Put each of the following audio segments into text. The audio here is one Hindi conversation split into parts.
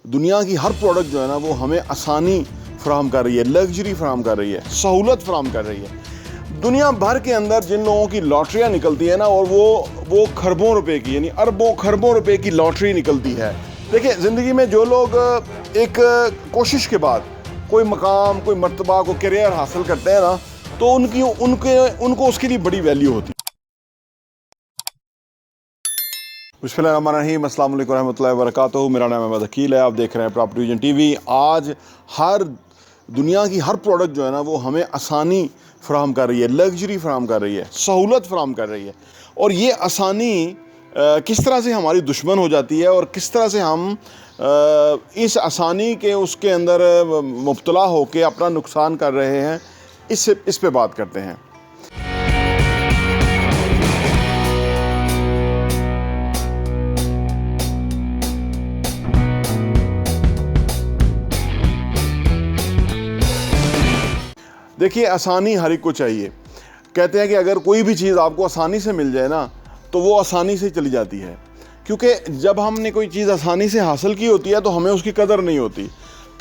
दुनिया की हर प्रोडक्ट जो है ना वो हमें आसानी फराहम कर रही है, लग्जरी फराहम कर रही है, सहूलत फराहम कर रही है। दुनिया भर के अंदर जिन लोगों की लॉटरियाँ निकलती है ना, और वो खरबों रुपए की यानी अरबों खरबों रुपए की लॉटरी निकलती है। देखिए, ज़िंदगी में जो लोग एक कोशिश के बाद कोई मकाम, कोई मर्तबा, कोई करियर हासिल करते हैं ना, तो उनको उसके लिए बड़ी वैल्यू होती है। बिस्मिल्लाहिर्रहमानिर्रहीम, अस्सलाम वालेकुम रहमतुल्लाहि व बरकातुहू। मेरा नाम अहमद अकील है, आप देख रहे हैं प्रॉपर्टी विजन टीवी। आज दुनिया की हर प्रोडक्ट जो है ना वो हमें आसानी फराहम कर रही है, लग्जरी फराहम कर रही है, सहूलत फराहम कर रही है। और ये आसानी किस तरह से हमारी दुश्मन हो जाती है और किस तरह से हम इस आसानी के उसके अंदर मुब्तला होकर अपना नुकसान कर रहे हैं, इस पे बात करते हैं। देखिए, आसानी हर एक को चाहिए। कहते हैं कि अगर कोई भी चीज़ आपको आसानी से मिल जाए ना, तो वो आसानी से चली जाती है, क्योंकि जब हमने कोई चीज़ आसानी से हासिल की होती है तो हमें उसकी कदर नहीं होती।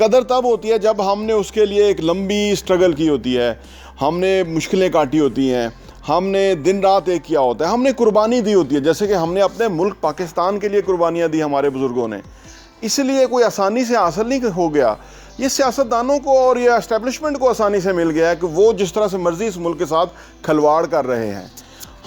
कदर तब होती है जब हमने उसके लिए एक लंबी स्ट्रगल की होती है, हमने मुश्किलें काटी होती हैं, हमने दिन रात एक किया होता है, हमने कुर्बानी दी होती है। जैसे कि हमने अपने मुल्क पाकिस्तान के लिए कुर्बानियाँ दी हमारे बुज़ुर्गों ने। इसलिए कोई आसानी से हासिल नहीं हो गया। ये सियासतदानों को और ये एस्टेब्लिशमेंट को आसानी से मिल गया है कि वो जिस तरह से मर्जी इस मुल्क के साथ खिलवाड़ कर रहे हैं।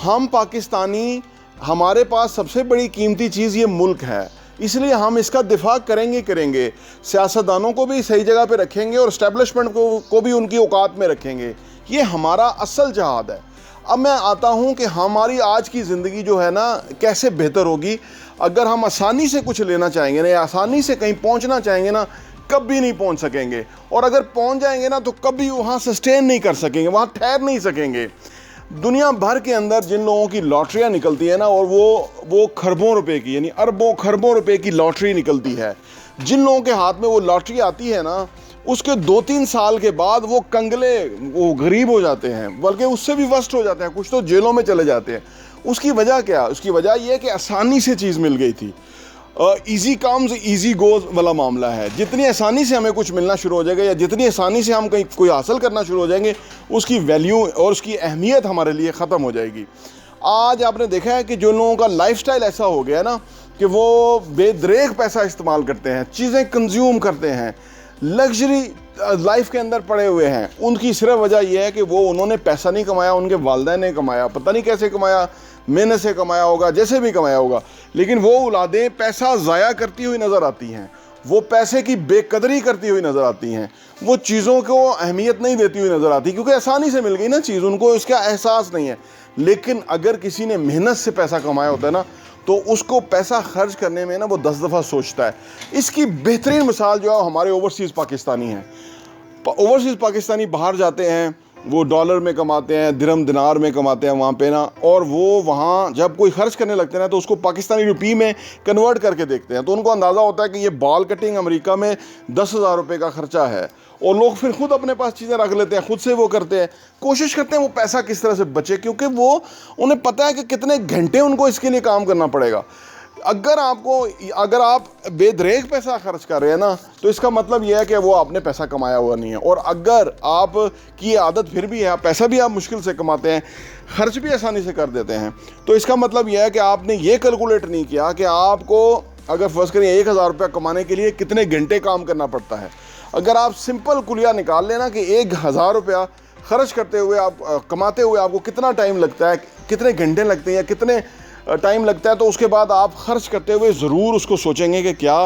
हम पाकिस्तानी, हमारे पास सबसे बड़ी कीमती चीज़ ये मुल्क है, इसलिए हम इसका दिफा करेंगे। सियासतदानों को भी सही जगह पे रखेंगे और एस्टेब्लिशमेंट को भी उनकी औकात में रखेंगे। ये हमारा असल जहाद है। अब मैं आता हूँ कि हमारी आज की ज़िंदगी जो है ना कैसे बेहतर होगी अगर हम आसानी से कुछ लेना चाहेंगे ना, या आसानी से कहीं पहुँचना चाहेंगे ना, कभी नहीं पहुंच सकेंगे। और अगर पहुंच जाएंगे ना तो कभी वहां सस्टेन नहीं कर सकेंगे, वहां ठहर नहीं सकेंगे। दुनिया भर के अंदर जिन लोगों की लॉटरियां निकलती है ना, और वो खरबों रुपए की यानी अरबों खरबों रुपए की लॉटरी निकलती है। जिन लोगों के हाथ में वो लॉटरी आती है ना, उसके 2-3 साल के बाद वो कंगले, वो गरीब हो जाते हैं, बल्कि उससे भी वर्स्ट हो जाते हैं। कुछ तो जेलों में चले जाते हैं। उसकी वजह क्या? उसकी वजह यह है कि आसानी से चीज़ मिल गई थी। ईजी कम्स ईजी गोज वाला मामला है। जितनी आसानी से हमें कुछ मिलना शुरू हो जाएगा, या जितनी आसानी से हम कहीं कोई हासिल करना शुरू हो जाएंगे, उसकी वैल्यू और उसकी अहमियत हमारे लिए ख़त्म हो जाएगी। आज आपने देखा है कि जो लोगों का लाइफस्टाइल ऐसा हो गया ना कि वो बेदरेग पैसा इस्तेमाल करते हैं, चीज़ें कंज्यूम करते हैं, लग्जरी लाइफ के अंदर पड़े हुए हैं। उनकी सिर्फ वजह यह है कि उन्होंने पैसा नहीं कमाया, उनके वालिदैन ने कमाया। पता नहीं कैसे कमाया, मेहनत से कमाया होगा, जैसे भी कमाया होगा, लेकिन वो औलादें पैसा ज़ाया करती हुई नज़र आती हैं, वो पैसे की बेकदरी करती हुई नज़र आती हैं, वो चीज़ों को अहमियत नहीं देती हुई नज़र आती, क्योंकि आसानी से मिल गई ना चीज़, उनको इसका एहसास नहीं है। लेकिन अगर किसी ने मेहनत से पैसा कमाया होता है ना, तो उसको पैसा खर्च करने में ना वो 10 दफ़ा सोचता है। इसकी बेहतरीन मिसाल जो है हमारे ओवरसीज़ पाकिस्तानी हैं। ओवरसीज़ पाकिस्तानी बाहर जाते हैं, वो डॉलर में कमाते हैं, दिरहम दिनार में कमाते हैं वहाँ पे ना, और वो वहाँ जब कोई खर्च करने लगते हैं ना तो उसको पाकिस्तानी रुपये में कन्वर्ट करके देखते हैं, तो उनको अंदाज़ा होता है कि ये बाल कटिंग अमेरिका में 10,000 रुपये का खर्चा है। और लोग फिर खुद अपने पास चीज़ें रख लेते हैं, खुद से वो करते हैं, कोशिश करते हैं वो पैसा किस तरह से बचे, क्योंकि उन्हें पता है कि कितने घंटे उनको इसके लिए काम करना पड़ेगा। अगर आप बेदरेग पैसा खर्च कर रहे हैं ना, तो इसका मतलब यह है कि वो आपने पैसा कमाया हुआ नहीं है। और अगर आपकी आदत फिर भी है, पैसा भी आप मुश्किल से कमाते हैं, खर्च भी आसानी से कर देते हैं, तो इसका मतलब यह है कि आपने ये कैलकुलेट नहीं किया कि आपको अगर फर्ज करें 1,000 रुपया कमाने के लिए कितने घंटे काम करना पड़ता है। अगर आप सिंपल कुलिया निकाल लेना कि 1,000 रुपया खर्च करते हुए कमाते हुए आपको कितना टाइम लगता है, कितने घंटे लगते हैं या कितने टाइम लगता है, तो उसके बाद आप खर्च करते हुए ज़रूर उसको सोचेंगे कि क्या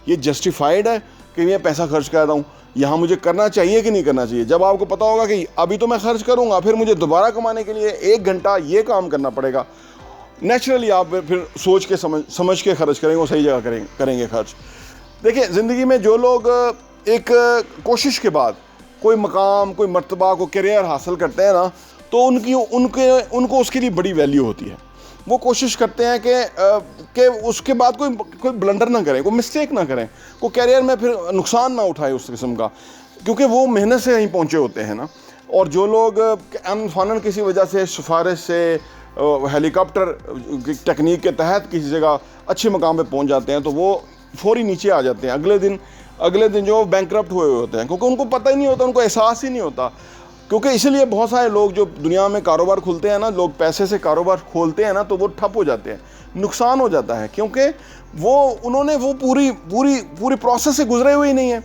ये जस्टिफाइड है कि मैं पैसा खर्च कर रहा हूँ, यहाँ मुझे करना चाहिए कि नहीं करना चाहिए। जब आपको पता होगा कि अभी तो मैं खर्च करूँगा, फिर मुझे दोबारा कमाने के लिए 1 घंटा ये काम करना पड़ेगा, नेचुरली आप फिर सोच के समझ के खर्च करेंगे, वो सही जगह करेंगे खर्च। देखिए, ज़िंदगी में जो लोग एक कोशिश के बाद कोई मकाम, कोई मर्तबा, कोई करियर हासिल करते हैं ना, तो उनको उसके लिए बड़ी वैल्यू होती है। वो कोशिश करते हैं कि उसके बाद कोई ब्लंडर ना करें, कोई मिस्टेक ना करें, कोई कैरियर में फिर नुकसान ना उठाए उस किस्म का, क्योंकि वो मेहनत से कहीं पहुँचे होते हैं ना। और जो लोग अनफानन किसी वजह से, सिफारिश से, हेलीकॉप्टर टेक्निक के तहत किसी जगह अच्छे मकाम पे पहुँच जाते हैं, तो वो फौरी नीचे आ जाते हैं, अगले दिन जो बैंकरप्ट हुए होते हैं, क्योंकि उनको पता ही नहीं होता, उनको एहसास ही नहीं होता। क्योंकि इसलिए बहुत सारे लोग जो दुनिया में कारोबार खुलते हैं ना, लोग पैसे से कारोबार खोलते हैं ना, तो वो ठप हो जाते हैं, नुकसान हो जाता है, क्योंकि उन्होंने वो पूरी प्रोसेस से गुजरे हुए ही नहीं है।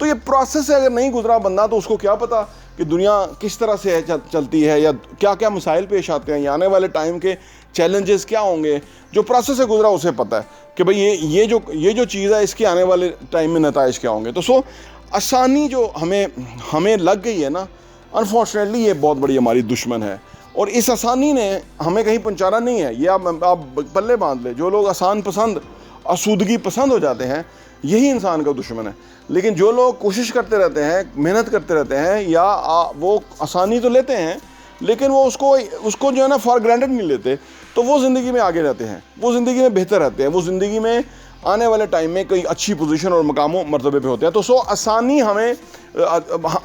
तो ये प्रोसेस से अगर नहीं गुजरा बंदा, तो उसको क्या पता कि दुनिया किस तरह से चलती है, या क्या क्या मसाइल पेश आते हैं, या आने वाले टाइम के चैलेंजेस क्या होंगे। जो प्रोसेस से गुजरा उसे पता है कि भाई ये जो चीज़ है, इसके आने वाले टाइम में नताइज क्या होंगे। तो आसानी जो हमें लग गई है ना, अनफॉर्चुनेटली ये बहुत बड़ी हमारी दुश्मन है, और इस आसानी ने हमें कहीं पहुंचाना नहीं है। ये आप पल्ले बांध ले, जो लोग आसान पसंद, आसूदगी पसंद हो जाते हैं, यही इंसान का दुश्मन है। लेकिन जो लोग कोशिश करते रहते हैं, मेहनत करते रहते हैं, या वो आसानी तो लेते हैं, लेकिन वो उसको जो है ना फॉर ग्रांटेड नहीं लेते, तो वो ज़िंदगी में आगे रहते हैं, वो ज़िंदगी में बेहतर रहते हैं, वो ज़िंदगी में आने वाले टाइम में कई अच्छी पोजीशन और मकामों मर्तबे पे होते हैं। तो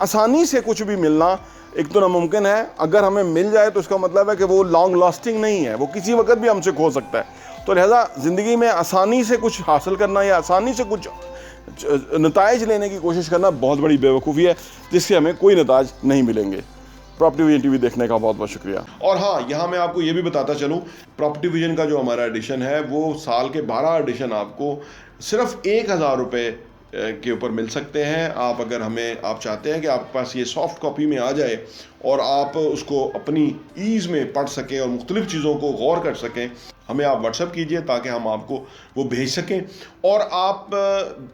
आसानी से कुछ भी मिलना एक तो नामुमकिन है। अगर हमें मिल जाए तो इसका मतलब है कि वो लॉन्ग लास्टिंग नहीं है, वो किसी वक्त भी हमसे खो सकता है। तो लिहाजा ज़िंदगी में आसानी से कुछ हासिल करना या आसानी से कुछ नताइज लेने की कोशिश करना बहुत बड़ी बेवकूफ़ी है, जिससे हमें कोई नताइज नहीं मिलेंगे। प्रॉपर्टी विजन टीवी देखने का बहुत बहुत शुक्रिया। और हाँ, यहाँ मैं आपको ये भी बताता चलूँ, प्रॉपर्टी विजन का जो हमारा एडिशन है, वो साल के 12 एडिशन आपको सिर्फ 1000 रुपये के ऊपर मिल सकते हैं। आप चाहते हैं कि आपके पास ये सॉफ्ट कॉपी में आ जाए और आप उसको अपनी ईज़ में पढ़ सकें और मुख्तलिफ़ चीज़ों को गौर कर सकें, हमें आप व्हाट्सएप कीजिए ताकि हम आपको वो भेज सकें। और आप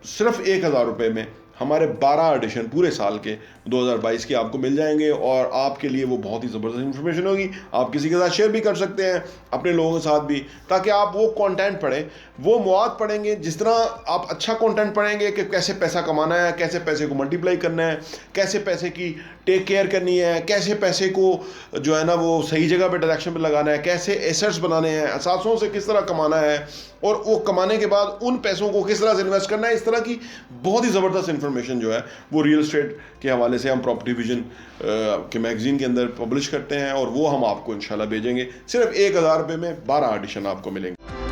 सिर्फ 1000 रुपये में हमारे 12 एडिशन पूरे साल के 2022 के आपको मिल जाएंगे, और आपके लिए वो बहुत ही ज़बरदस्त इन्फॉर्मेशन होगी। आप किसी के साथ शेयर भी कर सकते हैं, अपने लोगों के साथ भी, ताकि आप वो कंटेंट पढ़ें, वो मवाद पढ़ेंगे। जिस तरह आप अच्छा कंटेंट पढ़ेंगे कि कैसे पैसा कमाना है, कैसे पैसे को मल्टीप्लाई करना है, कैसे पैसे की टेक केयर करनी है, कैसे पैसे को जो है ना वो सही जगह पे डायरेक्शन पे लगाना है, कैसे एसेट्स बनाने हैं, असासों से किस तरह कमाना है, और वो कमाने के बाद उन पैसों को किस तरह से इन्वेस्ट करना है, इस तरह की बहुत ही ज़बरदस्त इन्फॉर्मेशन जो है वो रियल एस्टेट के हवाले से हम प्रॉपर्टी विजन के मैगज़ीन के अंदर पब्लिश करते हैं, और वो हम आपको इंशाल्लाह भेजेंगे। सिर्फ 1000 रुपये में 12 एडिशन आपको मिलेंगे।